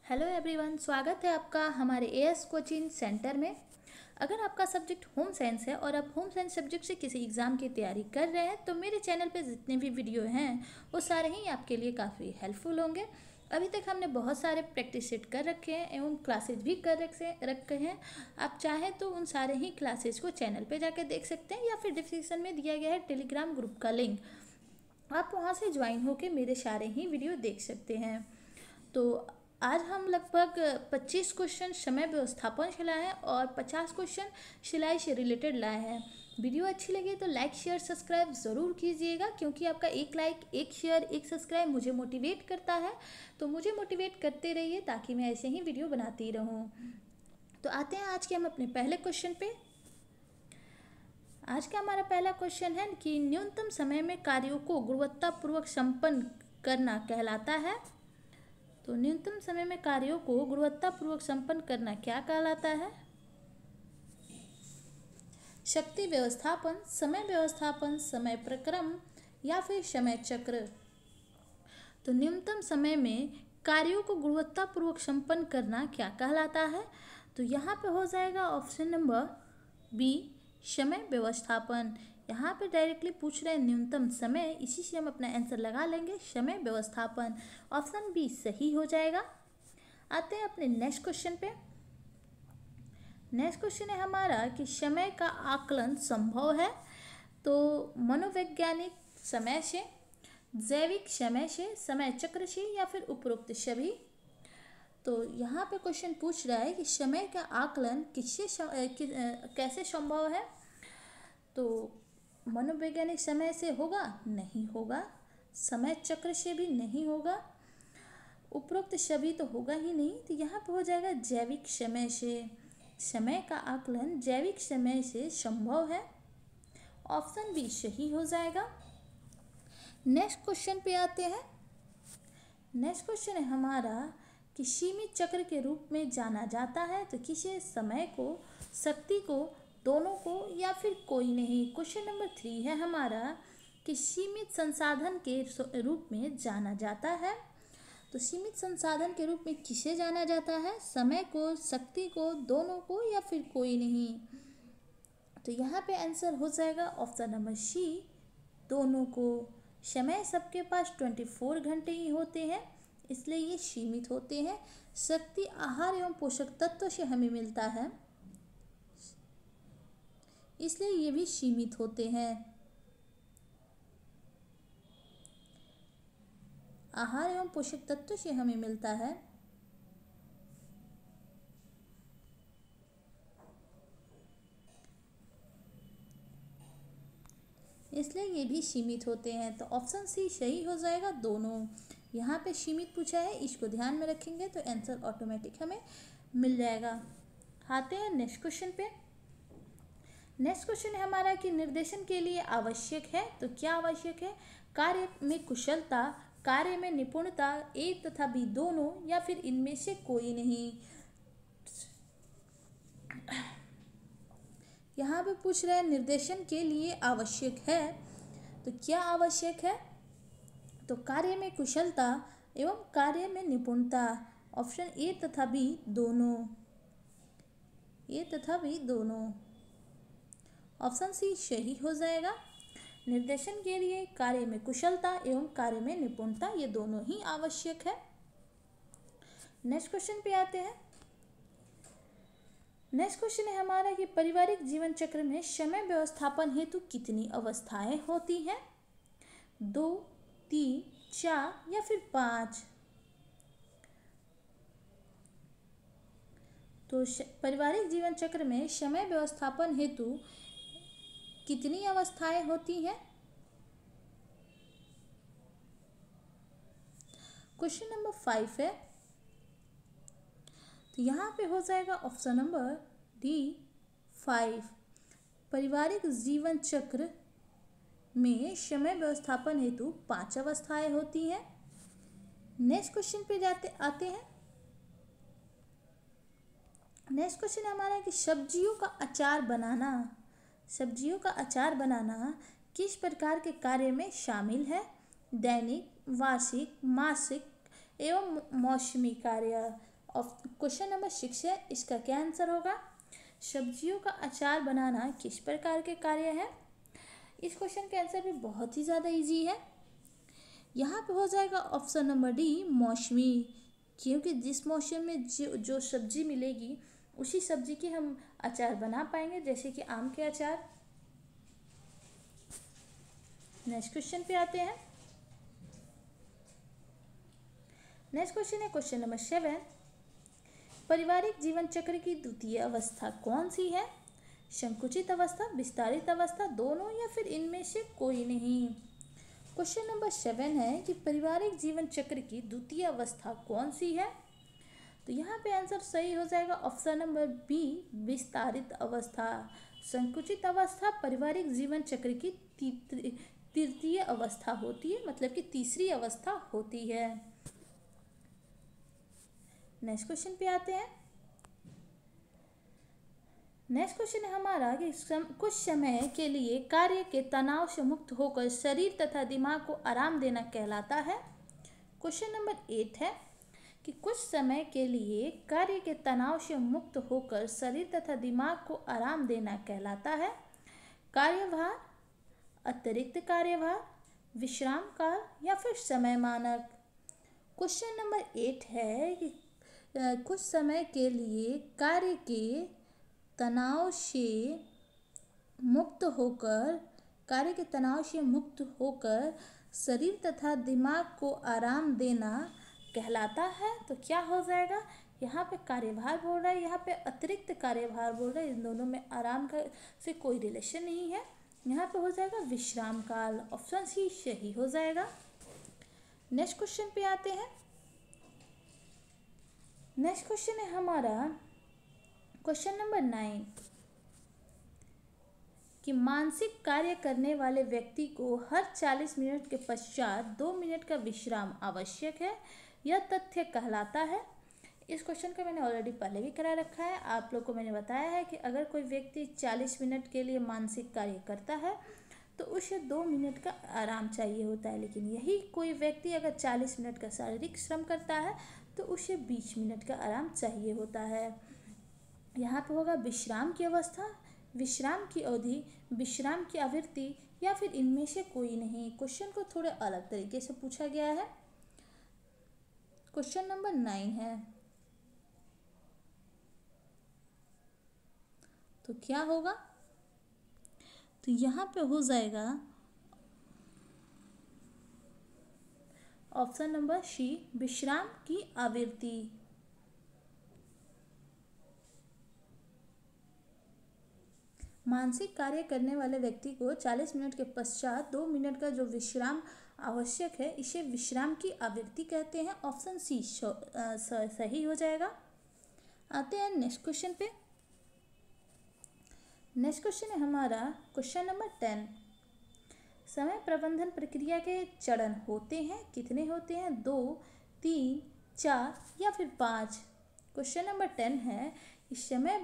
Hello everyone, स्वागत है आपका हमारे एएस कोचिंग सेंटर में। अगर आपका सब्जेक्ट होम साइंस है और आप होम साइंस सब्जेक्ट से किसी एग्ज़ाम की तैयारी कर रहे हैं तो मेरे चैनल पे जितने भी वीडियो हैं वो सारे ही आपके लिए काफ़ी हेल्पफुल होंगे। अभी तक हमने बहुत सारे प्रैक्टिस सेट कर रखे हैं एवं क्लासेज भी कर रखे हैं। आप चाहें तो उन सारे ही क्लासेज को चैनल पर जाकर देख सकते हैं या फिर डिस्क्रिप्शन में दिया गया है टेलीग्राम ग्रुप का लिंक, आप वहाँ से ज्वाइन होकर मेरे सारे ही वीडियो देख सकते हैं। तो आज हम लगभग 25 क्वेश्चन समय व्यवस्थापन से लाए हैं और 50 क्वेश्चन सिलाई से रिलेटेड लाए हैं। वीडियो अच्छी लगी तो लाइक शेयर सब्सक्राइब ज़रूर कीजिएगा, क्योंकि आपका एक लाइक, एक शेयर, एक सब्सक्राइब मुझे मोटिवेट करता है। तो मुझे मोटिवेट करते रहिए ताकि मैं ऐसे ही वीडियो बनाती रहूँ। तो आते हैं आज के हम अपने पहले क्वेश्चन पे। आज का हमारा पहला क्वेश्चन है कि न्यूनतम समय में कार्यों को गुणवत्तापूर्वक संपन्न करना कहलाता है। तो न्यूनतम समय में कार्यों को गुणवत्तापूर्वक संपन्न करना क्या कहलाता है? शक्ति व्यवस्थापन, समय प्रक्रम या फिर समय चक्र। तो न्यूनतम समय में कार्यों को गुणवत्तापूर्वक संपन्न करना क्या कहलाता है? तो यहाँ पे हो जाएगा ऑप्शन नंबर बी, समय व्यवस्थापन। यहाँ पे डायरेक्टली पूछ रहे हैं न्यूनतम समय, इसी से हम अपना आंसर लगा लेंगे, समय व्यवस्थापन। ऑप्शन बी सही हो जाएगा। आते हैं अपने नेक्स्ट क्वेश्चन पे। नेक्स्ट क्वेश्चन है हमारा कि समय का आकलन संभव है? तो मनोवैज्ञानिक समय से, जैविक समय से, समय चक्र से या फिर उपरोक्त सभी। तो यहाँ पे क्वेश्चन पूछ रहा है कि समय का आकलन कैसे संभव है? तो मनोवैज्ञानिक समय से होगा? नहीं होगा। समय चक्र से भी नहीं होगा। उपरोक्त सभी तो होगा ही नहीं। तो यहाँ पे हो जाएगा जैविक समय से। समय का आकलन जैविक समय से संभव है। ऑप्शन बी सही हो जाएगा। नेक्स्ट क्वेश्चन पे आते हैं। नेक्स्ट क्वेश्चन है हमारा कि सीमित चक्र के रूप में जाना जाता है तो किसे? समय को, शक्ति को, दोनों को या फिर कोई नहीं। क्वेश्चन नंबर 3 है हमारा कि सीमित संसाधन के रूप में जाना जाता है। तो सीमित संसाधन के रूप में किसे जाना जाता है? समय को, शक्ति को, दोनों को या फिर कोई नहीं। तो यहाँ पे आंसर हो जाएगा ऑप्शन नंबर सी, दोनों को। समय सबके पास 24 घंटे ही होते हैं, इसलिए ये सीमित होते हैं। शक्ति आहार एवं पोषक तत्व से हमें मिलता है, इसलिए ये भी सीमित होते हैं। आहार एवं पोषक तत्व से हमें मिलता है, इसलिए ये भी सीमित होते हैं। तो ऑप्शन सी सही हो जाएगा, दोनों। यहाँ पे सीमित पूछा है, इसको ध्यान में रखेंगे तो आंसर ऑटोमेटिक हमें मिल जाएगा। आते हैं नेक्स्ट क्वेश्चन पे। नेक्स्ट क्वेश्चन है हमारा कि निर्देशन के लिए आवश्यक है। तो क्या आवश्यक है? कार्य में कुशलता, कार्य में निपुणता, ए तथा बी दोनों या फिर इनमें से कोई नहीं। यहाँ पे पूछ रहे हैं निर्देशन के लिए आवश्यक है, तो क्या आवश्यक है? तो कार्य में कुशलता एवं कार्य में निपुणता। ऑप्शन ए तथा बी दोनों, ए तथा बी दोनों। ऑप्शन सी सही हो जाएगा। निर्देशन के लिए कार्य में कुशलता एवं कार्य में निपुणता ये दोनों ही आवश्यक है। नेक्स्ट क्वेश्चन पे आते हैं। नेक्स्ट क्वेश्चन है हमारा कि पारिवारिक जीवन चक्र में समय व्यवस्थापन हेतु कितनी अवस्थाएं होती हैं? 2, 3, 4 या फिर 5। तो पारिवारिक जीवन चक्र में समय व्यवस्थापन हेतु कितनी अवस्थाएं होती हैं? क्वेश्चन नंबर 5 है, तो यहाँ पे हो जाएगा ऑप्शन नंबर डी 5। पारिवारिक जीवन चक्र में समय व्यवस्थापन हेतु 5 अवस्थाएं होती हैं। नेक्स्ट क्वेश्चन पे आते हैं। नेक्स्ट क्वेश्चन हमारा है कि सब्जियों का अचार बनाना किस प्रकार के कार्य में शामिल है? दैनिक, वार्षिक, मासिक एवं मौसमी कार्य। क्वेश्चन नंबर 6 है, इसका क्या आंसर होगा? सब्जियों का अचार बनाना किस प्रकार के कार्य है? इस क्वेश्चन का आंसर भी बहुत ही ज़्यादा इजी है। यहाँ पे हो जाएगा ऑप्शन नंबर डी, मौसमी, क्योंकि जिस मौसम में जो सब्जी मिलेगी उसी सब्जी की हम अचार बना पाएंगे, जैसे कि आम के अचार। नेक्स्ट क्वेश्चन पे आते हैं। नेक्स्ट क्वेश्चन है क्वेश्चन नंबर 7, पारिवारिक जीवन चक्र की द्वितीय अवस्था कौन सी है? संकुचित अवस्था, विस्तारित अवस्था, दोनों, या फिर इनमें से कोई नहीं? क्वेश्चन नंबर 7 है कि पारिवारिक जीवन चक्र की द्वितीय अवस्था कौन सी है? तो यहाँ पे आंसर सही हो जाएगा ऑप्शन नंबर बी, विस्तारित अवस्था। संकुचित अवस्था पारिवारिक जीवन चक्र की तृतीय अवस्था होती है, मतलब कि तीसरी अवस्था होती है। नेक्स्ट क्वेश्चन पे आते हैं। नेक्स्ट क्वेश्चन है हमारा कि कुछ समय के लिए कार्य के तनाव से मुक्त होकर शरीर तथा दिमाग को आराम देना कहलाता है। क्वेश्चन नंबर 8 है कि कुछ समय के लिए कार्य के तनाव से मुक्त होकर शरीर तथा दिमाग को आराम देना कहलाता है। कार्यभार, अतिरिक्त कार्यभार, विश्राम काल, या फिर समय मानक? क्वेश्चन नंबर 8 है कि कुछ समय के लिए कार्य के तनाव से मुक्त होकर शरीर तथा दिमाग को आराम देना कहलाता है। तो क्या हो जाएगा? यहाँ पे कार्यभार बोल रहा है, यहाँ पे अतिरिक्त कार्यभार बोल रहा है, इन दोनों में आराम का से कोई रिलेशन नहीं है। यहाँ पे हो जाएगा विश्राम काल, ऑप्शन सी सही हो जाएगा। नेक्स्ट क्वेश्चन पे आते हैं। नेक्स्ट क्वेश्चन है हमारा क्वेश्चन नंबर 9 कि मानसिक कार्य करने वाले व्यक्ति को हर 40 मिनट के पश्चात 2 मिनट का विश्राम आवश्यक है, यह तथ्य कहलाता है। इस क्वेश्चन का मैंने ऑलरेडी पहले भी करा रखा है। आप लोग को मैंने बताया है कि अगर कोई व्यक्ति 40 मिनट के लिए मानसिक कार्य करता है तो उसे 2 मिनट का आराम चाहिए होता है, लेकिन यही कोई व्यक्ति अगर 40 मिनट का शारीरिक श्रम करता है तो उसे 20 मिनट का आराम चाहिए होता है। यहाँ पे होगा विश्राम की अवस्था, विश्राम की अवधि, विश्राम की आवृत्ति, या फिर इनमें से कोई नहीं। क्वेश्चन को थोड़े अलग तरीके से पूछा गया है। क्वेश्चन नंबर 9 है, तो क्या होगा? तो यहाँ पे हो जाएगा ऑप्शन नंबर सी, विश्राम की आवृत्ति। मानसिक कार्य करने वाले व्यक्ति को 40 मिनट के पश्चात 2 मिनट का जो विश्राम आवश्यक है, इसे विश्राम की आवृत्ति कहते हैं। ऑप्शन सी सही हो जाएगा। आते हैं नेक्स्ट क्वेश्चन पे। नेक्स्ट क्वेश्चन है हमारा क्वेश्चन नंबर 10, समय प्रबंधन प्रक्रिया के चरण होते हैं, कितने होते हैं? 2, 3, 4 या फिर 5? क्वेश्चन नंबर 10 है इस समय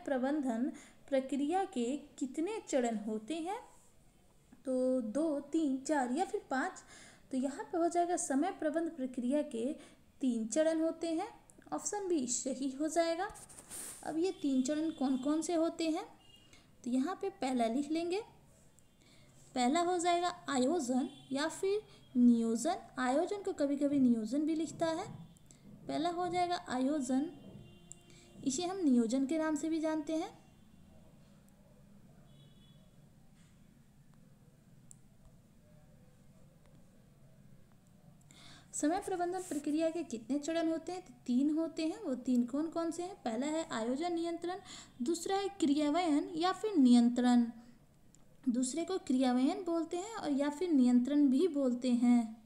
प्रबंधन प्रक्रिया के कितने चरण होते हैं? तो 2, 3, 4 या फिर 5? तो यहाँ पे हो जाएगा समय प्रबंध प्रक्रिया के 3 चरण होते हैं। ऑप्शन बी सही हो जाएगा। अब ये 3 चरण कौन कौन से होते हैं? तो यहाँ पे पहला लिख लेंगे। पहला हो जाएगा आयोजन या फिर नियोजन। आयोजन को कभी कभी नियोजन भी लिखता है। पहला हो जाएगा आयोजन, इसे हम नियोजन के नाम से भी जानते हैं। समय प्रबंधन प्रक्रिया के कितने चरण होते हैं? तो 3 होते हैं। वो 3 कौन कौन से हैं? पहला है आयोजन नियंत्रण, दूसरा है क्रियान्वयन या फिर नियंत्रण। दूसरे को क्रियान्वयन बोलते हैं और या फिर नियंत्रण भी बोलते हैं।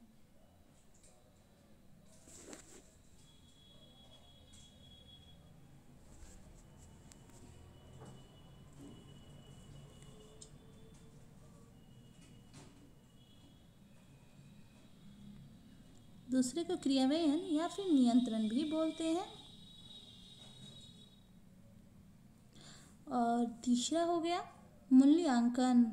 दूसरे को क्रियान्वयन या फिर नियंत्रण भी बोलते हैं। और तीसरा हो गया मूल्यांकन।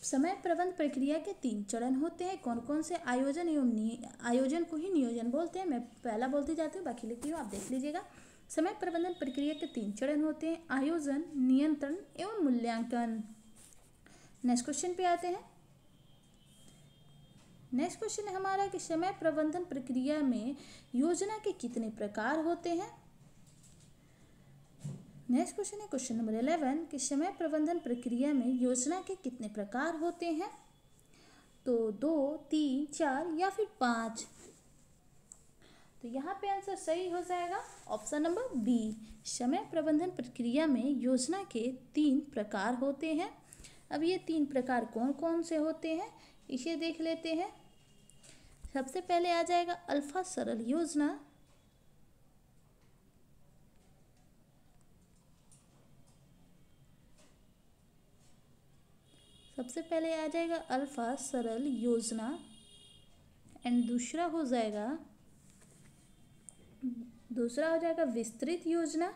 समय प्रबंध प्रक्रिया के 3 चरण होते हैं। कौन कौन से? आयोजन को ही नियोजन बोलते हैं। मैं पहला बोलती जाती हूँ, बाकी लिखती हूँ, आप देख लीजिएगा। समय प्रबंधन प्रक्रिया के 3 चरण होते हैं: आयोजन, नियंत्रण एवं मूल्यांकन। नेक्स्ट क्वेश्चन पे आते हैं। नेक्स्ट क्वेश्चन है हमारा कि समय प्रबंधन प्रक्रिया में योजना के कितने प्रकार होते हैं। नेक्स्ट क्वेश्चन है क्वेश्चन नंबर 11 कि समय प्रबंधन प्रक्रिया में योजना के कितने प्रकार होते हैं। तो 2, 3, 4 या फिर 5। तो यहाँ पे आंसर सही हो जाएगा ऑप्शन नंबर बी। समय प्रबंधन प्रक्रिया में योजना के 3 प्रकार होते हैं। अब ये 3 प्रकार कौन कौन से होते हैं इसे देख लेते हैं। सबसे पहले आ जाएगा अल्फा सरल योजना। सबसे पहले आ जाएगा अल्फा सरल योजना एंड दूसरा हो जाएगा विस्तृत योजना।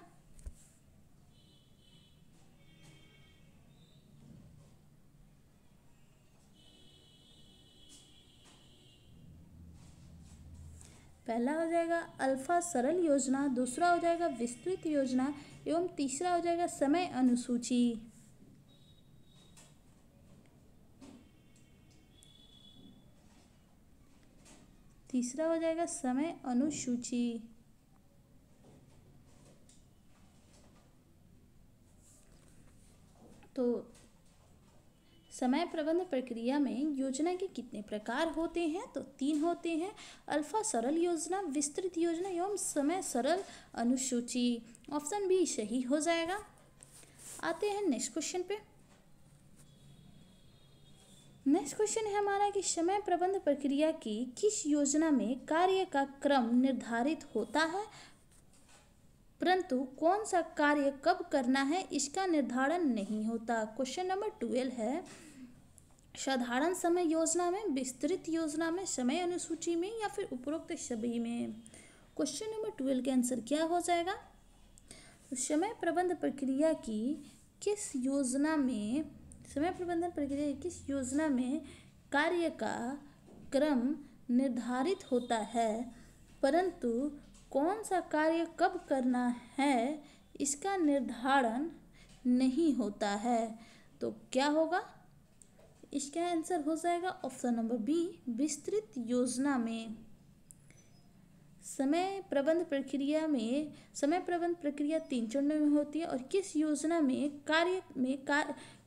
पहला हो जाएगा अल्फा सरल योजना, दूसरा हो जाएगा विस्तृत योजना एवं तीसरा हो जाएगा समय अनुसूची। तीसरा हो जाएगा समय अनुसूची। तो समय प्रबंधन प्रक्रिया में योजना के कितने प्रकार होते हैं? तो 3 होते हैं: अल्फा सरल योजना, विस्तृत योजना एवं समय सरल अनुसूची। ऑप्शन बी सही हो जाएगा। आते हैं नेक्स्ट क्वेश्चन पे। नेक्स्ट क्वेश्चन है हमारा कि समय प्रबंध प्रक्रिया की किस योजना में कार्य का क्रम निर्धारित होता है, परंतु कौन सा कार्य कब करना है इसका निर्धारण नहीं होता। क्वेश्चन नंबर 12 है साधारण समय योजना में, विस्तृत योजना में, समय अनुसूची में या फिर उपरोक्त सभी में। क्वेश्चन नंबर 12 के आंसर क्या हो जाएगा? तो समय प्रबंध प्रक्रिया की किस योजना में कार्य का क्रम निर्धारित होता है, परंतु कौन सा कार्य कब करना है इसका निर्धारण नहीं होता है। तो क्या होगा? इसका आंसर हो जाएगा ऑप्शन नंबर बी, विस्तृत योजना में। समय प्रबंध प्रक्रिया 3 चरणों में होती है और किस योजना में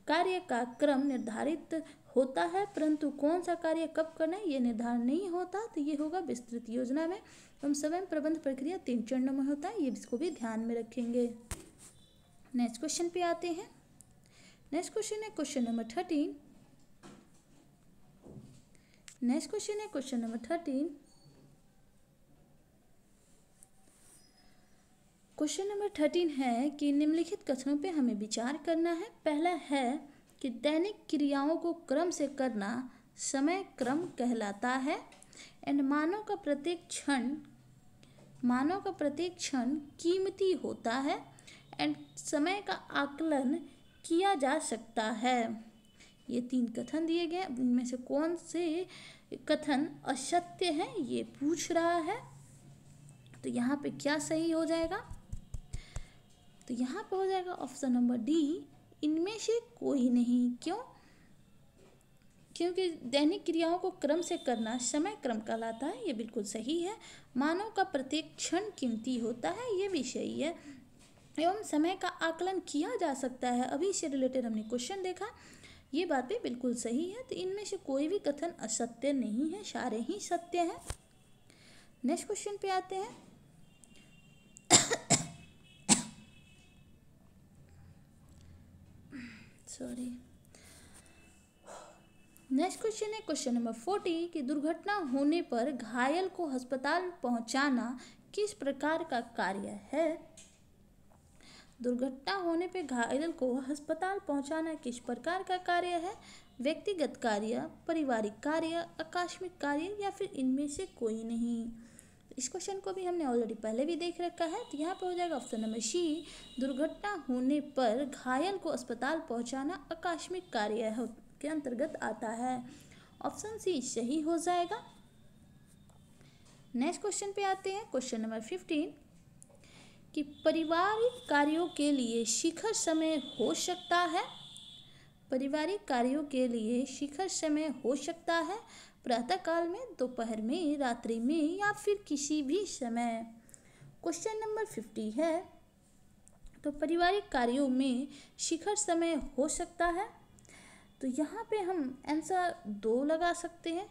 कार्य का क्रम निर्धारित होता है, परंतु कौन सा कार्य कब करना है ये निर्धारण नहीं होता। तो ये होगा विस्तृत योजना में। हम समय प्रबंध प्रक्रिया 3 चरणों में होता है, ये इसको भी ध्यान में रखेंगे। नेक्स्ट क्वेश्चन पे आते हैं। नेक्स्ट क्वेश्चन है क्वेश्चन नंबर 13। नेक्स्ट क्वेश्चन है क्वेश्चन नंबर 13। क्वेश्चन नंबर 13 है कि निम्नलिखित कथनों पे हमें विचार करना है। पहला है कि दैनिक क्रियाओं को क्रम से करना समय क्रम कहलाता है एंड मानव का प्रत्येक क्षण कीमती होता है एंड समय का आकलन किया जा सकता है। ये 3 कथन दिए गए, इनमें से कौन से कथन असत्य है ये पूछ रहा है। तो यहाँ पे क्या सही हो जाएगा? तो यहाँ पे हो जाएगा ऑप्शन नंबर डी, इनमें से कोई नहीं। क्यों? क्योंकि दैनिक क्रियाओं को क्रम से करना समय क्रम कहलाता है, ये बिल्कुल सही है। मानव का प्रत्येक क्षण कीमती होता है, ये भी सही है। एवं समय का आकलन किया जा सकता है, अभी इससे रिलेटेड हमने क्वेश्चन देखा, ये बात भी बिल्कुल सही है। तो इनमें से कोई भी कथन असत्य नहीं है, सारे ही सत्य हैं। नेक्स्ट क्वेश्चन पे आते हैं। नेक्स्ट क्वेश्चन है क्वेश्चन नंबर 40 कि दुर्घटना होने पर घायल को अस्पताल पहुंचाना किस प्रकार का कार्य है। दुर्घटना होने पर घायल को अस्पताल पहुंचाना किस प्रकार का कार्य है? व्यक्तिगत कार्य, पारिवारिक कार्य, आकस्मिक कार्य या फिर इनमें से कोई नहीं। इस क्वेश्चन को भी हमने ऑलरेडी पहले भी देख रखा है। तो यहाँ पे हो जाएगा ऑप्शन नंबर सी, दुर्घटना होने पर घायल को अस्पताल पहुंचाना आकस्मिक कार्य के अंतर्गत आता है। ऑप्शन सी सही हो जाएगा। नेक्स्ट क्वेश्चन पे आते हैं, क्वेश्चन नंबर 15 कि पारिवारिक कार्यों के लिए शिखर समय हो सकता है। पारिवारिक कार्यों के लिए शिखर समय हो सकता है प्रातःकाल में, दोपहर में, रात्रि में या फिर किसी भी समय। क्वेश्चन नंबर 50 है, तो पारिवारिक कार्यों में शिखर समय हो सकता है। तो यहाँ पे हम आंसर 2 लगा सकते हैं,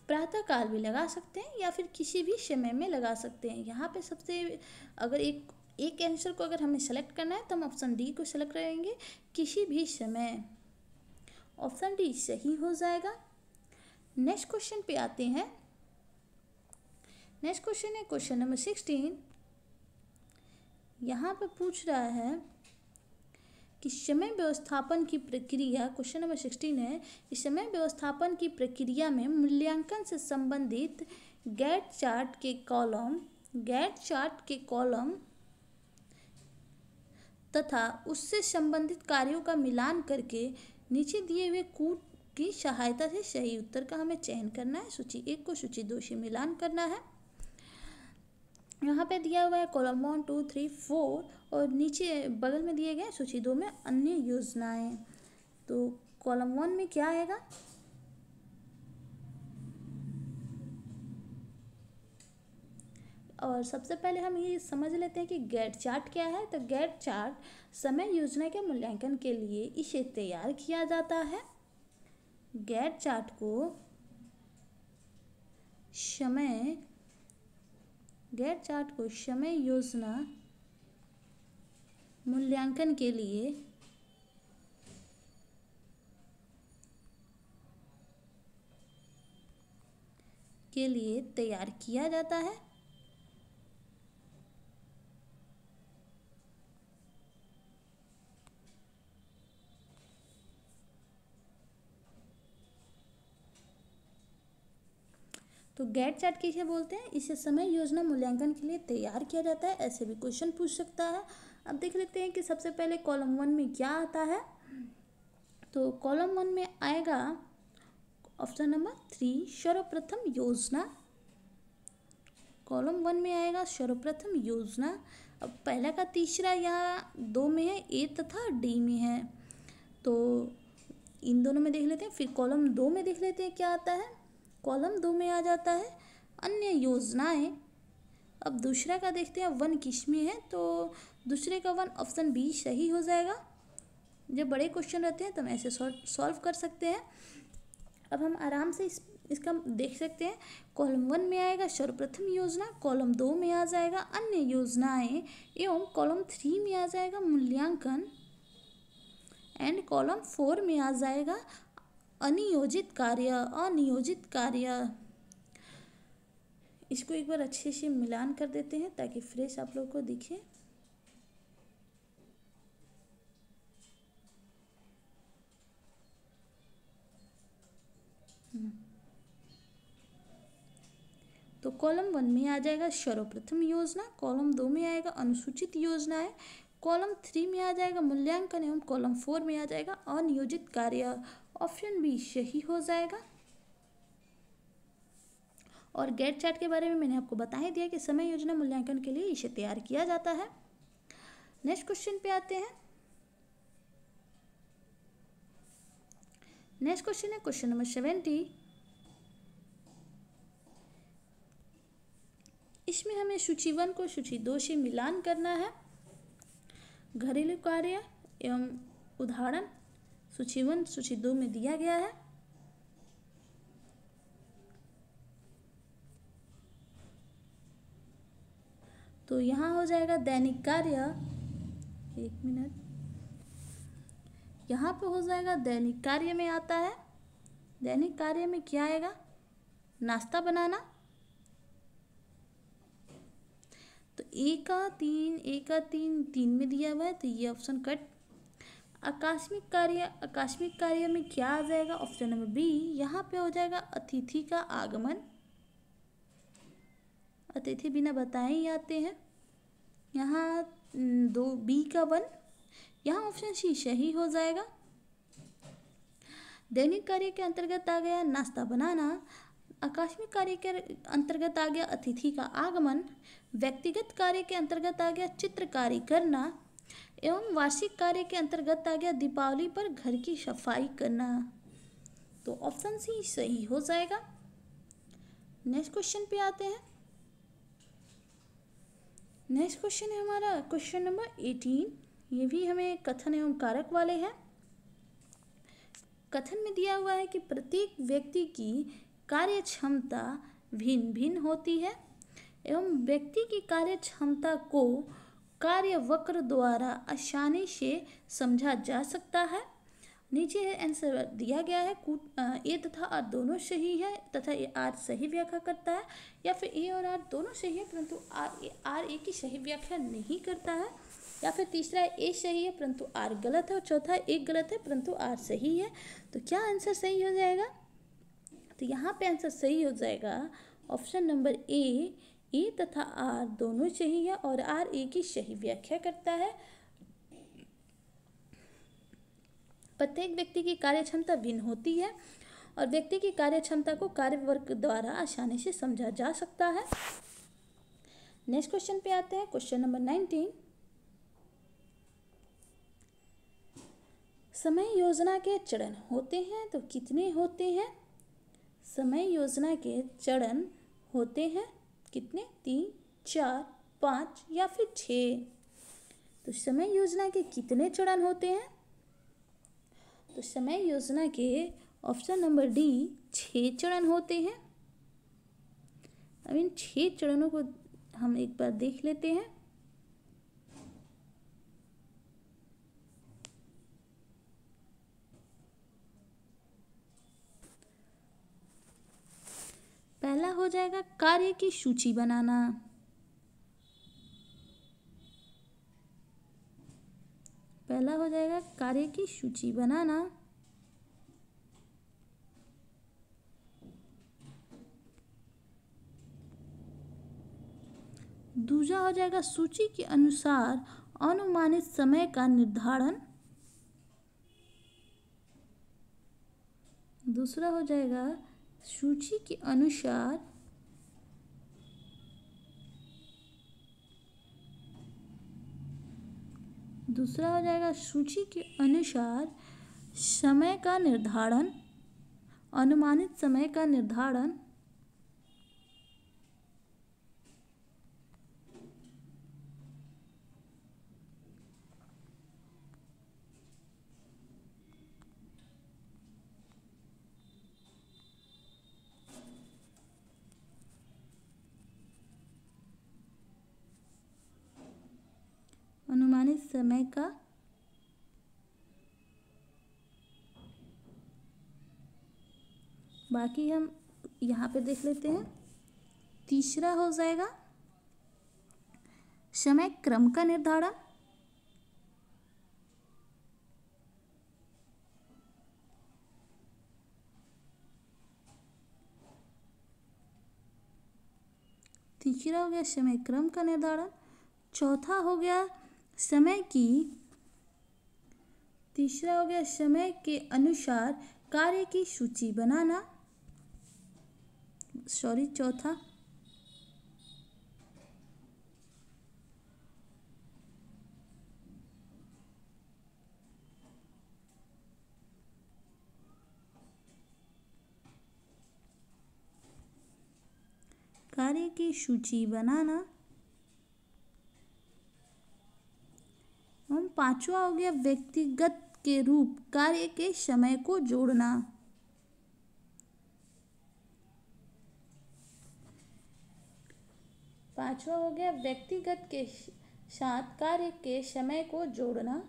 प्रातःकाल भी लगा सकते हैं या फिर किसी भी समय में लगा सकते हैं। यहाँ पे सबसे अगर एक आंसर को अगर हमें सेलेक्ट करना है तो हम ऑप्शन डी को सेलेक्ट करेंगे, किसी भी समय। ऑप्शन डी सही हो जाएगा। नेक्स्ट क्वेश्चन पे आते हैं। नेक्स्ट क्वेश्चन है क्वेश्चन नंबर 16। यहाँ पे पूछ रहा है कि समय व्यवस्थापन की प्रक्रिया, क्वेश्चन नंबर 16 है, इस समय व्यवस्थापन की प्रक्रिया में मूल्यांकन से संबंधित गैंट चार्ट के कॉलम तथा उससे संबंधित कार्यों का मिलान करके नीचे दिए हुए कूट की सहायता से सही उत्तर का हमें चयन करना है। सूची 1 को सूची 2 से मिलान करना है। यहाँ पे दिया हुआ है कॉलम 1, 2, 3, 4 और नीचे बगल में दिए गए सूची 2 में अन्य योजनाएं। तो कॉलम 1 में क्या आएगा? और सबसे पहले हम ये समझ लेते हैं कि गैंट चार्ट क्या है। तो गैंट चार्ट समय योजना के मूल्यांकन के लिए इसे तैयार किया जाता है। गैंट चार्ट को समय योजना मूल्यांकन के लिए तैयार किया जाता है। तो गैंट चार्ट किसे बोलते हैं? इसे समय योजना मूल्यांकन के लिए तैयार किया जाता है। ऐसे भी क्वेश्चन पूछ सकता है। अब देख लेते हैं कि सबसे पहले कॉलम 1 में क्या आता है। तो कॉलम 1 में आएगा ऑप्शन नंबर 3 सर्वप्रथम योजना। कॉलम 1 में आएगा सर्वप्रथम योजना। अब पहला का तीसरा यहाँ 2 में है, ए तथा डी में है, तो इन दोनों में देख लेते हैं। फिर कॉलम 2 में देख लेते हैं क्या आता है। कॉलम 2 में आ जाता है अन्य योजनाएं। अब दूसरा का देखते हैं 1 किस में है। तो दूसरे का 1 ऑप्शन बी सही हो जाएगा। जब बड़े क्वेश्चन रहते हैं तो हम ऐसे सॉल्व कर सकते हैं। अब हम आराम से इसका देख सकते हैं। कॉलम 1 में आएगा सर्वप्रथम योजना, कॉलम 2 में आ जाएगा अन्य योजनाएं एवं कॉलम 3 में आ जाएगा मूल्यांकन एंड कॉलम 4 में आ जाएगा अनियोजित कार्य। इसको एक बार अच्छे से मिलान कर देते हैं ताकि फ्रेश आप लोग को दिखे। तो कॉलम 1 में आ जाएगा सर्वप्रथम योजना, कॉलम 2 में आएगा अनुसूचित योजनाएं, कॉलम 3 में आ जाएगा मूल्यांकन एवं कॉलम 4 में आ जाएगा अनियोजित कार्य। ऑप्शन बी सही हो जाएगा। और गैंट चार्ट के बारे में मैंने आपको बता ही दिया कि समय योजना मूल्यांकन के लिए इसे तैयार किया जाता है। नेक्स्ट क्वेश्चन पे आते हैं। नेक्स्ट क्वेश्चन है क्वेश्चन नंबर 70। इसमें हमें सूची 1 को सूची 2 से मिलान करना है। घरेलू कार्य एवं उदाहरण सूची 1 सूची 2 में दिया गया है। तो यहाँ हो जाएगा दैनिक कार्य, 1 मिनट, यहाँ पे हो जाएगा दैनिक कार्य में आता है। दैनिक कार्य में क्या आएगा? नाश्ता बनाना। तो ए का 3 में दिया हुआ है तो ये ऑप्शन कट। आकस्मिक कार्य में क्या आ जाएगा? Option number B. यहाँ पे हो जाएगा अतिथि का आगमन। अतिथि बिना बताए ही आते हैं। यहाँ 2 बी का 1, यहाँ ऑप्शन सी सही हो जाएगा। दैनिक कार्य के अंतर्गत आ गया नाश्ता बनाना, आकस्मिक कार्य के अंतर्गत आ गया अतिथि का आगमन, व्यक्तिगत कार्य के अंतर्गत आ गया चित्रकारी करना, एवं वार्षिक कार्य के अंतर्गत आ गया दीपावली पर घर की सफाई करना। तो ऑप्शन सी सही हो जाएगा। नेक्स्ट क्वेश्चन पे आते हैं। नेक्स्ट क्वेश्चन है हमारा क्वेश्चन नंबर 18। ये भी हमें कथन एवं कारक वाले हैं। कथन में दिया हुआ है कि प्रत्येक व्यक्ति की कार्य क्षमता भिन्न भिन्न होती है एवं व्यक्ति की कार्य क्षमता को कार्य वक्र द्वारा आसानी से समझा जा सकता है। नीचे आंसर दिया गया है, ए तथा आर दोनों सही है तथा ये आर सही व्याख्या करता है, या फिर ए और आर दोनों सही है परंतु आर ए की सही व्याख्या नहीं करता है, या फिर तीसरा ए सही है परंतु आर गलत है, और चौथा एक गलत है परंतु आर सही है। तो क्या आंसर सही हो जाएगा? तो यहाँ पे आंसर सही हो जाएगा ऑप्शन नंबर ए तथा आर दोनों सही है और आर ए की सही व्याख्या करता है। प्रत्येक व्यक्ति की कार्य क्षमता भिन्न होती है और व्यक्ति की कार्य क्षमता को कार्य वर्ग द्वारा आसानी से समझा जा सकता है। नेक्स्ट क्वेश्चन पे आते हैं, क्वेश्चन नंबर 19। समय योजना के चरण होते हैं तो कितने होते हैं? समय योजना के चरण होते हैं कितने? 3, 4, 5 या फिर 6। तो समय योजना के कितने चरण होते हैं? तो समय योजना के ऑप्शन नंबर डी 6 चरण होते हैं। अब इन 6 चरणों को हम एक बार देख लेते हैं। पहला हो जाएगा कार्य की सूची बनाना। पहला हो जाएगा कार्य की सूची बनाना। दूसरा हो जाएगा सूची के अनुसार अनुमानित समय का निर्धारण। दूसरा हो जाएगा सूची के अनुसार समय का निर्धारण, अनुमानित समय का निर्धारण। अनुमानित समय का बाकी हम यहाँ पे देख लेते हैं। तीसरा हो जाएगा समय क्रम का निर्धारण। तीसरा हो गया समय क्रम का निर्धारण। चौथा हो गया समय के अनुसार कार्य की सूची बनाना। चौथा कार्य की सूची बनाना। और पांचवा हो गया व्यक्तिगत के रूप कार्य के समय को जोड़ना। पांचवा हो गया व्यक्तिगत के साथ कार्य के समय को जोड़ना।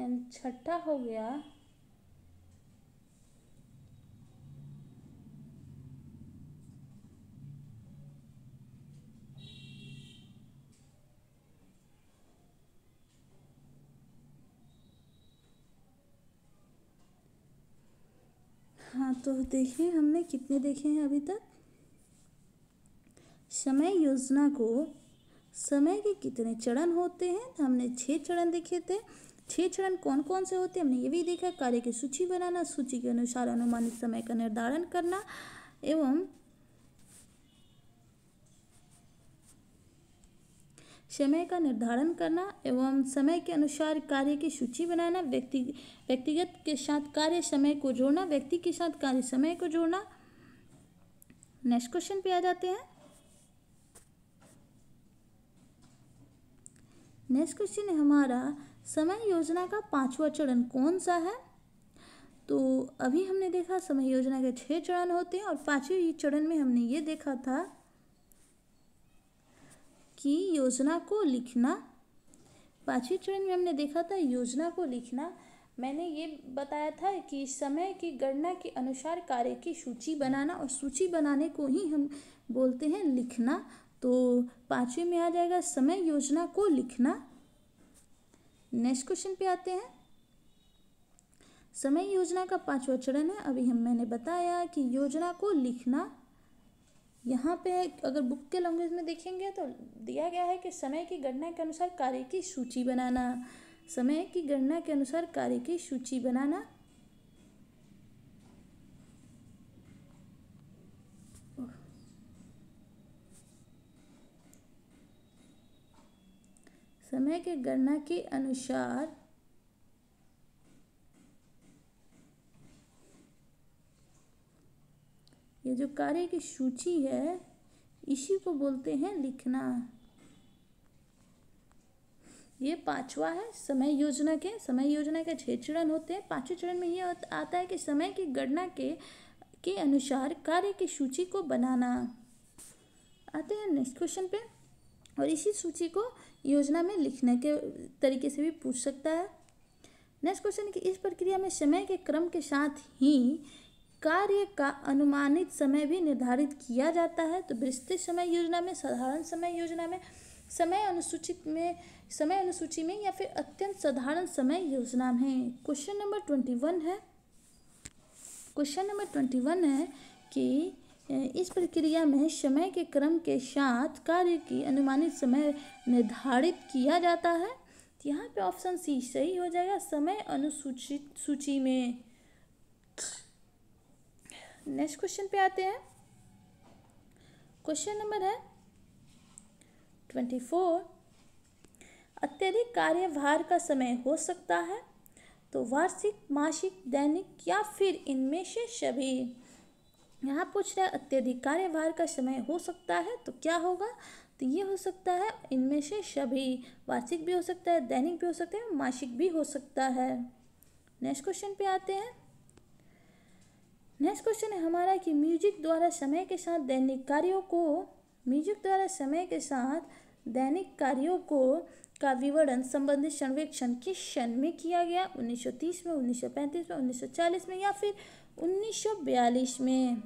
एंड छठा हो गया हाँ, तो देखिए हमने कितने देखे हैं अभी तक। समय योजना को समय के कितने चरण होते हैं, तो हमने 6 चरण देखे थे। 6 चरण कौन कौन से होते हैं हमने ये भी देखा। कार्य की सूची बनाना, सूची के अनुसार अनुमानित समय का निर्धारण करना एवं समय का निर्धारण करना एवं समय के अनुसार कार्य की सूची बनाना, व्यक्तिगत के साथ कार्य समय को जोड़ना, व्यक्ति के साथ कार्य समय को जोड़ना। नेक्स्ट क्वेश्चन पे आ जाते हैं। नेक्स्ट क्वेश्चन है हमारा, समय योजना का 5वां चरण कौन सा है। तो अभी हमने देखा समय योजना के 6 चरण होते हैं और 5वें चरण में हमने ये देखा था कि योजना को लिखना। 5वें चरण में हमने देखा था योजना को लिखना। मैंने ये बताया था कि समय की गणना के अनुसार कार्य की सूची बनाना, और सूची बनाने को ही हम बोलते हैं लिखना। तो 5वें में आ जाएगा समय योजना को लिखना। नेक्स्ट क्वेश्चन पे आते हैं। समय योजना का 5वां चरण है, अभी मैंने बताया कि योजना को लिखना। यहाँ पे अगर बुक के लैंग्वेज में देखेंगे तो दिया गया है कि समय की गणना के अनुसार कार्य की सूची बनाना। समय की गणना के अनुसार कार्य की सूची बनाना। समय के गणना के अनुसार ये जो कार्य की सूची है इसी को बोलते हैं लिखना। ये 5वां है समय योजना के। समय योजना के 6 चरण होते हैं। 5वें चरण में ये आता है कि समय की गणना के अनुसार कार्य की सूची को बनाना। आते हैं नेक्स्ट क्वेश्चन पे, और इसी सूची को योजना में लिखने के तरीके से भी पूछ सकता है। नेक्स्ट क्वेश्चन कि इस प्रक्रिया में समय के क्रम के साथ ही कार्य का अनुमानित समय भी निर्धारित किया जाता है। तो विस्तृत समय योजना में, साधारण समय योजना में, समय अनुसूची में या फिर अत्यंत साधारण समय योजना में। क्वेश्चन नंबर 21 है। क्वेश्चन नंबर 21 है कि इस प्रक्रिया में समय के क्रम के साथ कार्य की अनुमानित समय निर्धारित किया जाता है। तो यहाँ पे ऑप्शन सी सही हो जाएगा, समय अनुसूचित सूची में। नेक्स्ट क्वेश्चन पे आते हैं। क्वेश्चन नंबर है 24, अत्यधिक कार्यभार का समय हो सकता है तो वार्षिक, मासिक, दैनिक या फिर इनमें से सभी। यहाँ पूछ रहा है अत्यधिक कार्यभार का समय हो सकता है तो क्या होगा, तो ये हो सकता है इनमें से सभी। वार्षिक भी हो सकता है, दैनिक भी हो सकता है, मासिक भी हो सकता है। नेक्स्ट क्वेश्चन पे आते हैं। नेक्स्ट क्वेश्चन है हमारा कि म्यूजिक द्वारा समय के साथ दैनिक कार्यों का विवरण संबंधित सर्वेक्षण किस सन में किया गया। 1930 में, 1935 में, 1940 में या फिर 1942 में।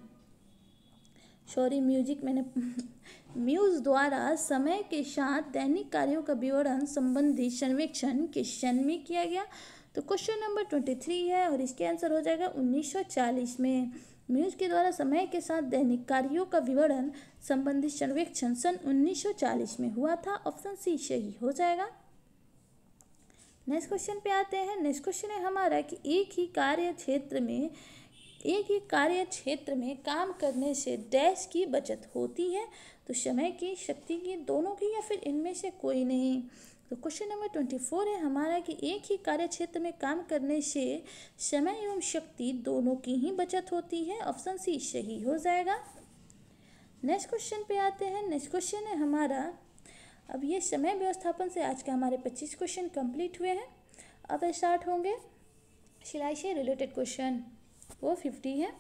म्यूज द्वारा समय के साथ दैनिक कार्यों का विवरण संबंधी सर्वेक्षण किस सन में किया गया। तो क्वेश्चन नंबर 23 है और इसके आंसर हो जाएगा 1940 में। म्यूज के द्वारा समय के साथ दैनिक कार्यों का विवरण संबंधी सर्वेक्षण सन 1940 में हुआ था। ऑप्शन सी सही हो जाएगा। नेक्स्ट क्वेश्चन पे आते हैं। नेक्स्ट क्वेश्चन है हमारा कि एक ही कार्य क्षेत्र में काम करने से डैश की बचत होती है। तो समय की, शक्ति की, दोनों की या फिर इनमें से कोई नहीं। तो क्वेश्चन नंबर 24 है हमारा कि एक ही कार्य क्षेत्र में काम करने से समय एवं शक्ति दोनों की ही बचत होती है। ऑप्शन सी सही हो जाएगा। नेक्स्ट क्वेश्चन पे आते हैं। नेक्स्ट क्वेश्चन है हमारा, अब ये समय व्यवस्थापन से आज के हमारे 25 क्वेश्चन कंप्लीट हुए हैं। अब स्टार्ट होंगे सिलाई से रिलेटेड क्वेश्चन, वो 50 है।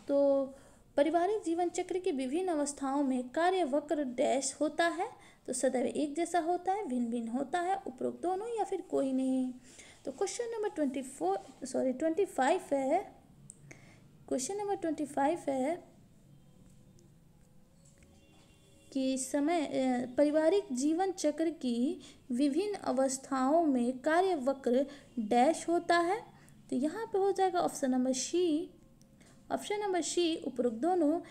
तो पारिवारिक जीवन चक्र की विभिन्न अवस्थाओं में कार्य वक्र डैश होता है। तो सदैव एक जैसा होता है, भिन्न भिन्न होता है, उपरोक्त दोनों या फिर कोई नहीं। तो क्वेश्चन नंबर 25 है, क्वेश्चन नंबर 25 है कि पारिवारिक जीवन चक्र की विभिन्न अवस्थाओं में कार्य वक्र डैश होता है। तो यहाँ पे हो जाएगा ऑप्शन नंबर सी उपरोक्त दोनों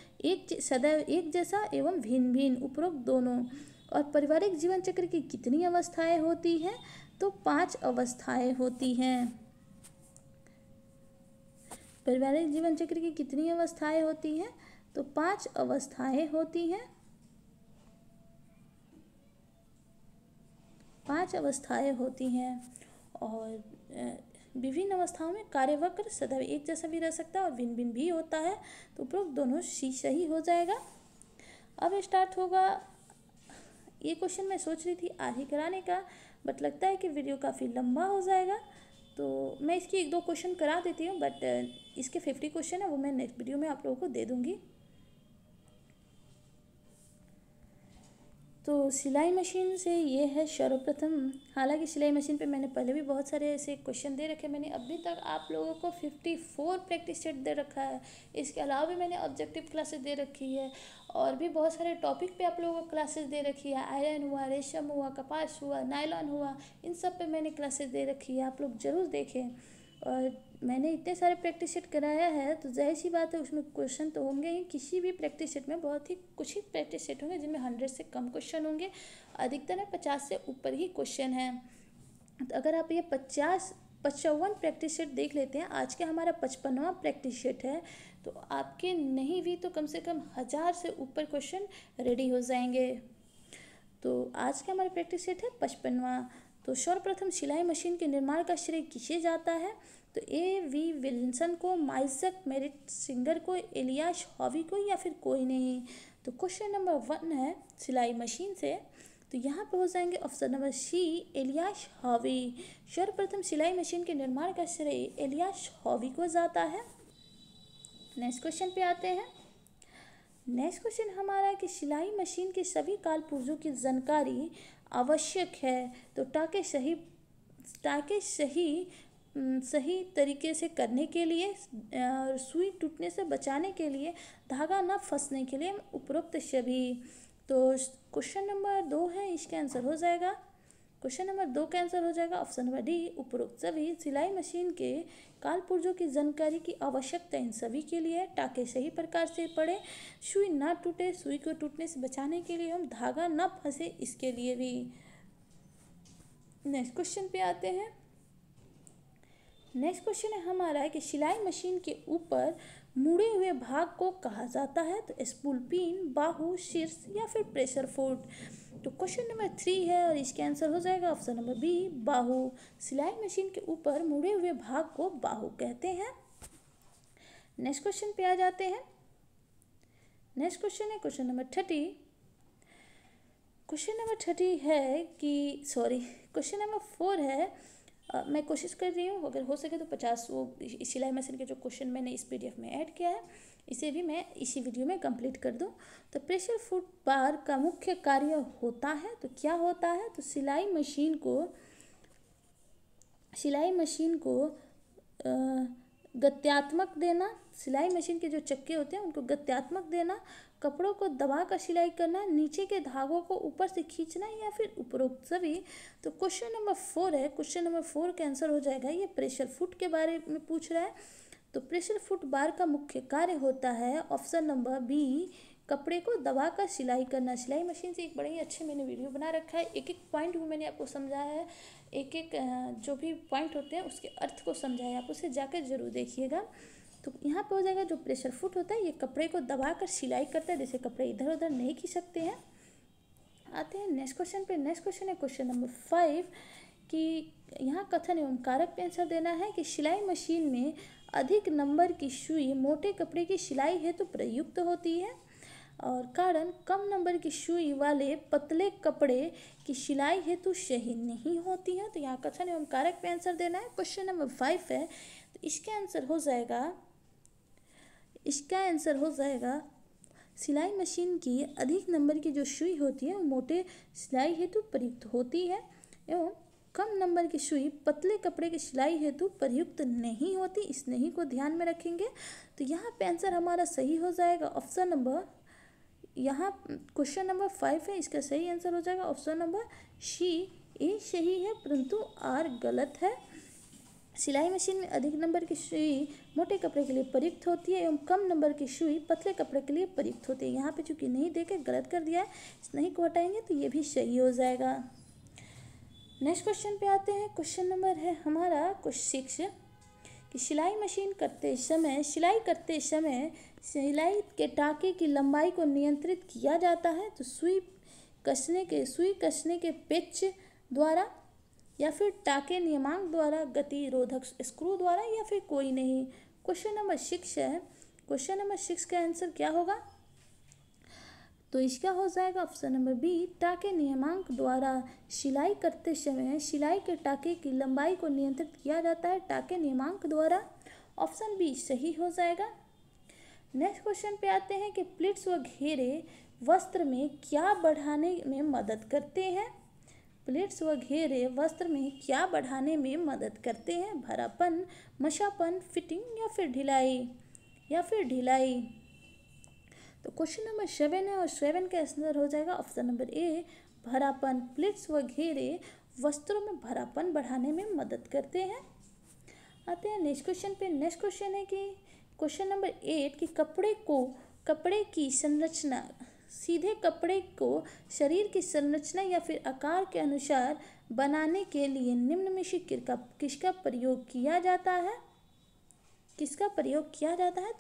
सदैव एक जैसा एवं भिन्न भिन्न उपरोक्त दोनों। और पारिवारिक जीवन चक्र की कितनी अवस्थाएं होती हैं? तो 5 अवस्थाएं होती हैं। पारिवारिक जीवन चक्र की कितनी अवस्थाएं होती हैं? तो 5 अवस्थाएं होती हैं। 5 अवस्थाएं होती हैं। और विभिन्न अवस्थाओं में कार्यवक्र सदैव एक जैसा भी रह सकता है और भिन्न भिन्न भी होता है। तो उपरोक्त दोनों सही हो जाएगा। अब स्टार्ट होगा। ये क्वेश्चन मैं सोच रही थी आज ही कराने का, बट लगता है कि वीडियो काफ़ी लंबा हो जाएगा, तो मैं इसकी 1-2 क्वेश्चन करा देती हूँ, बट इसके 50 क्वेश्चन है वो मैं नेक्स्ट वीडियो में आप लोगों को दे दूँगी। तो सिलाई मशीन से ये है सर्वप्रथम। हालांकि सिलाई मशीन पे मैंने पहले भी बहुत सारे ऐसे क्वेश्चन दे रखे। मैंने अभी तक आप लोगों को 54 प्रैक्टिस सेट दे रखा है। इसके अलावा भी मैंने ऑब्जेक्टिव क्लासेस दे रखी है और भी बहुत सारे टॉपिक पे आप लोगों को क्लासेस दे रखी है। आयरन हुआ, रेशम हुआ, कपास हुआ, नायलॉन हुआ, इन सब पे मैंने क्लासेस दे रखी है। आप लोग ज़रूर देखें। और मैंने इतने सारे प्रैक्टिस सेट कराया है तो जाहिर सी बात है उसमें क्वेश्चन तो होंगे ही। किसी भी प्रैक्टिस सेट में बहुत ही कुछ ही प्रैक्टिस सेट होंगे जिनमें 100 से कम क्वेश्चन होंगे, अधिकतर में 50 से ऊपर ही क्वेश्चन हैं। तो अगर आप ये 55 प्रैक्टिस सेट देख लेते हैं, आज का हमारा 55वां प्रैक्टिस सेट है, तो आपके नहीं भी तो कम से कम 1000 से ऊपर क्वेश्चन रेडी हो जाएंगे। तो आज का हमारा प्रैक्टिस सेट है 55वां। तो सर्वप्रथम सिलाई मशीन के निर्माण का श्रेय किसे जाता है? तो A.V. विल्सन को, माइजक मेरिट सिंगर को, एलियास हॉवी को, या फिर कोई नहीं। तो क्वेश्चन नंबर 1 है सिलाई मशीन से, तो यहाँ पे हो जाएंगे option number C, Elias Howe. सर्वप्रथम सिलाई मशीन के निर्माण का श्रेय एलियास हॉवी को जाता है। नेक्स्ट क्वेश्चन पे आते हैं। नेक्स्ट क्वेश्चन हमारा है कि सिलाई मशीन के सभी काल पुर्जों की जानकारी आवश्यक है। तो टाके सही तरीके से करने के लिए, सुई टूटने से बचाने के लिए, धागा न फंसने के लिए उपरोक्त सभी। तो क्वेश्चन नंबर 2 है, इसका आंसर हो जाएगा, क्वेश्चन नंबर 2 का आंसर हो जाएगा ऑप्शन नंबर डी, उपरोक्त सभी। सिलाई मशीन के काल पुर्जों की जानकारी की आवश्यकता इन सभी के लिए, टाके सही प्रकार से पड़े, सुई ना टूटे, सुई को टूटने से बचाने के लिए, हम धागा न फंसे इसके लिए भी। नेक्स्ट क्वेश्चन पे आते हैं। नेक्स्ट क्वेश्चन है हमारा है कि सिलाई मशीन के ऊपर मुड़े हुए भाग को कहा जाता है। तो स्पूल पिन, बाहु, शीर्ष, या फिर प्रेशर फुट। तो क्वेश्चन नंबर 3 है और इसका आंसर हो जाएगा ऑप्शन नंबर बी, बाहु। सिलाई मशीन के ऊपर मुड़े हुए भाग को बाहु कहते हैं। नेक्स्ट क्वेश्चन पे आ जाते हैं। नेक्स्ट क्वेश्चन है क्वेश्चन नंबर 30। क्वेश्चन नंबर 30 है कि क्वेश्चन नंबर 4 है। मैं कोशिश कर रही हूँ अगर हो सके तो 50 वो सिलाई मशीन के जो क्वेश्चन मैंने इस PDF में ऐड किया है इसे भी मैं इसी वीडियो में कंप्लीट कर दूँ। तो प्रेशर फुट बार का मुख्य कार्य होता है, तो क्या होता है? तो सिलाई मशीन को गत्यात्मक देना, सिलाई मशीन के जो चक्के होते हैं उनको गत्यात्मक देना, कपड़ों को दबा कर सिलाई करना, नीचे के धागों को ऊपर से खींचना, या फिर उपरोक्त सभी। तो क्वेश्चन नंबर 4 है, क्वेश्चन नंबर 4 का आंसर हो जाएगा, ये प्रेशर फुट के बारे में पूछ रहा है। तो प्रेशर फुट बार का मुख्य कार्य होता है ऑप्शन नंबर बी, कपड़े को दबाकर सिलाई करना। सिलाई मशीन से एक बड़े ही अच्छे मैंने वीडियो बना रखा है, एक एक पॉइंट भी मैंने आपको समझाया है, एक एक जो भी पॉइंट होते हैं उसके अर्थ को समझाया, आप उसे जाकर जरूर देखिएगा। तो यहाँ पे हो जाएगा जो प्रेशर फुट होता है ये कपड़े को दबाकर सिलाई करता है, जैसे कपड़े इधर उधर नहीं खींच सकते हैं। आते हैं नेक्स्ट क्वेश्चन पे। नेक्स्ट क्वेश्चन है क्वेश्चन नंबर 5 कि यहाँ कथन एवं कारक पे आंसर देना है कि सिलाई मशीन में अधिक नंबर की सुई मोटे कपड़े की सिलाई हेतु प्रयुक्त होती है और कारण कम नंबर की सुई वाले पतले कपड़े की सिलाई हेतु सही नहीं होती है। तो यहाँ कथन एवं कारक पे आंसर देना है। क्वेश्चन नंबर 5 है, तो इसका आंसर हो जाएगा सिलाई मशीन की अधिक नंबर की जो सुई होती है वो मोटे सिलाई हेतु प्रयुक्त होती है एवं कम नंबर की सुई पतले कपड़े की सिलाई हेतु प्रयुक्त नहीं होती। इस नहीं को ध्यान में रखेंगे। तो यहाँ पे आंसर हमारा सही हो जाएगा ऑप्शन नंबर, यहाँ क्वेश्चन नंबर 5 है, इसका सही आंसर हो जाएगा ऑप्शन नंबर सी। ए सही है परंतु आर गलत है। सिलाई मशीन में अधिक नंबर की सुई मोटे कपड़े के लिए प्रयुक्त होती है एवं कम नंबर की सुई पतले कपड़े के लिए प्रयुक्त होती है। यहाँ पे चूंकि नहीं देके गलत कर दिया है, इस नहीं को हटाएंगे तो ये भी सही हो जाएगा। नेक्स्ट क्वेश्चन पे आते हैं। क्वेश्चन नंबर है हमारा क्वेश्चन 6 कि सिलाई करते समय सिलाई के टाके की लंबाई को नियंत्रित किया जाता है। तो सुई कसने के पेच द्वारा या फिर टाके नियमांक द्वारा, गतिरोधक स्क्रू द्वारा या फिर कोई नहीं। क्वेश्चन नंबर 6 है। क्वेश्चन नंबर 6 का आंसर क्या होगा? तो इसका हो जाएगा ऑप्शन नंबर बी, टाके नियमांक द्वारा सिलाई करते समय सिलाई के टाके की लंबाई को नियंत्रित किया जाता है टाके नियमांक द्वारा। ऑप्शन बी सही हो जाएगा। नेक्स्ट क्वेश्चन पे आते हैं कि प्लिट्स व घेरे वस्त्र में क्या बढ़ाने में मदद करते हैं? प्लिट्स व घेरे वस्त्र में क्या बढ़ाने में मदद करते हैं? भरापन, मशापन, फिटिंग या फिर ढिलाई। तो क्वेश्चन नंबर 7 है और 7 का आंसर हो जाएगा ऑप्शन नंबर ए, भरापन। प्लिट्स व घेरे वस्त्रों में भरापन बढ़ाने में मदद करते हैं। आते हैं नेक्स्ट क्वेश्चन पे। नेक्स्ट क्वेश्चन है कि क्वेश्चन नंबर 8 कि कपड़े की संरचना, सीधे कपड़े को शरीर की संरचना या फिर आकार के अनुसार बनाने के लिए निम्न में से किसका प्रयोग किया जाता है? तो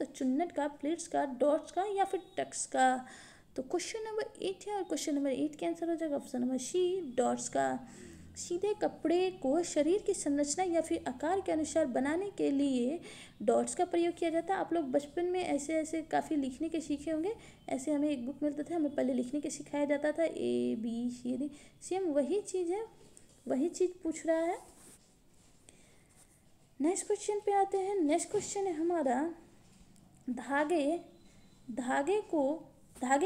चुन्नट का, प्लिट्स का, डॉट्स का या फिर टक्स का। तो क्वेश्चन नंबर 8 है और क्वेश्चन नंबर 8 का आंसर हो जाएगा ऑप्शन नंबर सी, डॉट्स का। सीधे कपड़े को शरीर की संरचना या फिर आकार के अनुसार बनाने के लिए डॉट्स का प्रयोग किया जाता है। आप लोग बचपन में ऐसे काफ़ी लिखने के सीखे होंगे। ऐसे हमें एक बुक मिलता था, हमें पहले लिखने के सिखाया जाता था ABCD। सेम वही चीज़ है, वही चीज़ पूछ रहा है। नेक्स्ट क्वेश्चन पे आते हैं। नेक्स्ट क्वेश्चन है हमारा धागे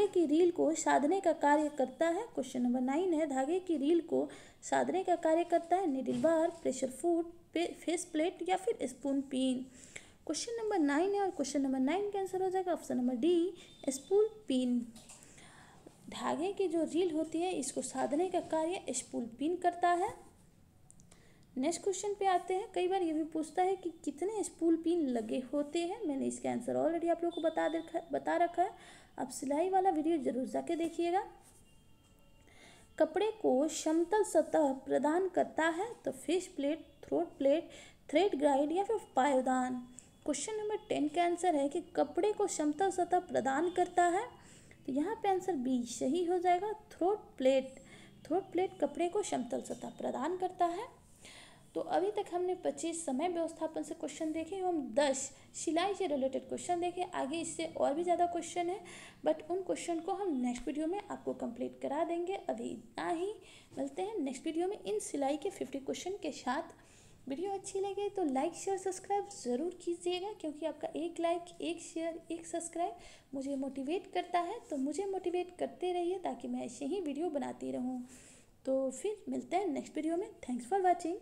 की रील को साधने का कार्य करता है। क्वेश्चन नंबर 9 है। धागे की रील को साधने का कार्य करता है नीडल बार, प्रेशर फुट, फेस प्लेट या फिर स्पून पिन। क्वेश्चन नंबर 9 है और क्वेश्चन नंबर 9 का आंसर हो जाएगा option number D, spool pin. धागे की जो रील होती है इसको साधने का कार्य स्पूल पिन करता है। नेक्स्ट क्वेश्चन पे आते हैं। कई बार ये भी पूछता है कि कितने स्पूल पिन लगे होते हैं। मैंने इसका आंसर ऑलरेडी आप लोगों को बता रखा है। अब सिलाई वाला वीडियो जरूर जाके देखिएगा। कपड़े को समतल सतह प्रदान करता है तो face plate, throat plate, thread guide या फिर पायदान। क्वेश्चन नंबर 10 का आंसर है कि कपड़े को समतल सतह प्रदान करता है। तो यहाँ पे आंसर बी सही हो जाएगा, थ्रोट प्लेट कपड़े को समतल सतह प्रदान करता है। तो अभी तक हमने 25 समय व्यवस्थापन से क्वेश्चन देखे एवं 10 सिलाई से रिलेटेड क्वेश्चन देखे। आगे इससे और भी ज़्यादा क्वेश्चन है, बट उन क्वेश्चन को हम नेक्स्ट वीडियो में आपको कंप्लीट करा देंगे। अभी इतना ही, मिलते हैं नेक्स्ट वीडियो में इन सिलाई के 50 क्वेश्चन के साथ। वीडियो अच्छी लगे तो लाइक शेयर सब्सक्राइब ज़रूर कीजिएगा, क्योंकि आपका एक लाइक, एक शेयर, एक सब्सक्राइब मुझे मोटिवेट करता है। तो मुझे मोटिवेट करते रहिए ताकि मैं ऐसे ही वीडियो बनाती रहूँ। तो फिर मिलते हैं नेक्स्ट वीडियो में। Thanks for watching.